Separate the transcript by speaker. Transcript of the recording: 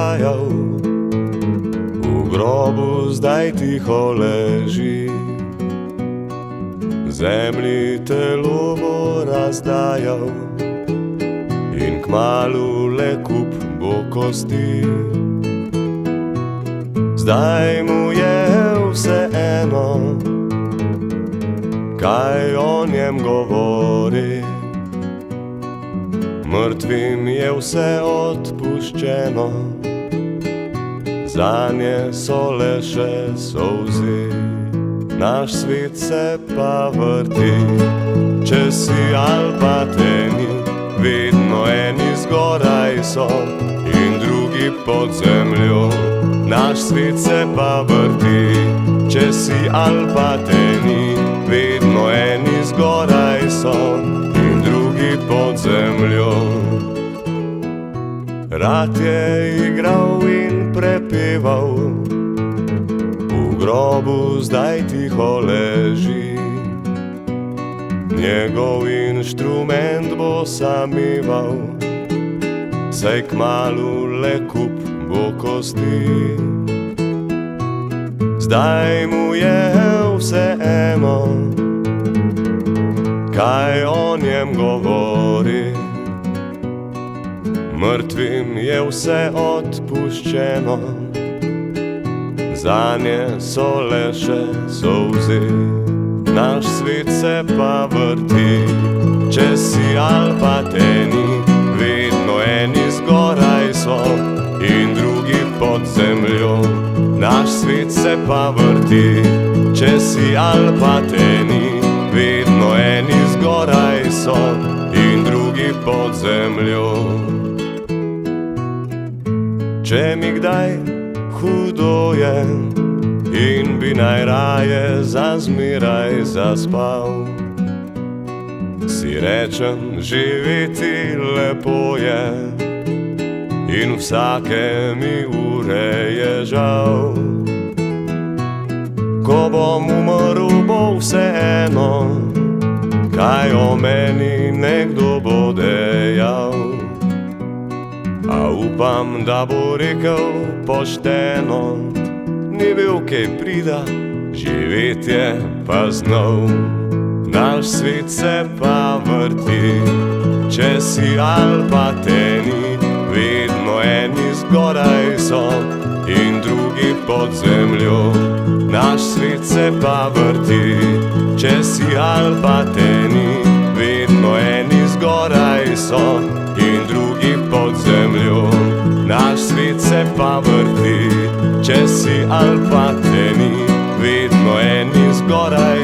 Speaker 1: razdajal, v grobu zdaj tiho leži. Zemlji telo bo razdajal in kmalu le kup bo kosti. Zdaj mu je vseeno, kaj o njem govori. Mrtvim je vse odpuščeno, zanje so le še solzi. Naš svet se pa vrti, če si ali pa te ni. Vedno eni zgoraj so in drugi pod zemljo. Naš svet se pa vrti, če si ali pa te ni. Vedno eni zgoraj so in drugi pod zemljo. Rad je igral in prepeval, v grobu zdaj tiho leži. Njegov inštrument bo sameval, saj kmalu le kup bo kosti. Zdaj mu je vseeno, kaj o njem govori. Mrtvim je vse odpuščeno, zanje so le še solzi. Naš svet se pa vrti, če si ali pa te ni. Vedno eni zgoraj so in drugi pod zemljo. Naš svet se pa vrti, če si ali pa te ni. Vedno eni zgoraj so in drugi pod zemljo. Če mi kdaj hudo je in bi najraje zazmeraj zaspal, si rečem, živeti lepo je in vsake mi ure je žal. Ko bom umrl, bo vseeno, kaj o meni nekdo bo dejal. A upam, da bo rekel pošteno, ni bil kaj prida, živetje pa znov. Naš svet se pa vrti, če si ali pa te ni. Vedno eni zgoraj so in drugi pod zemljo. Naš svet se pa vrti, če si ali pa te ni. Vedno eni zgoraj so in drugi pod zemljo. Naš svet se pa vrti, če si ali pa te ni. Vedno eni zgoraj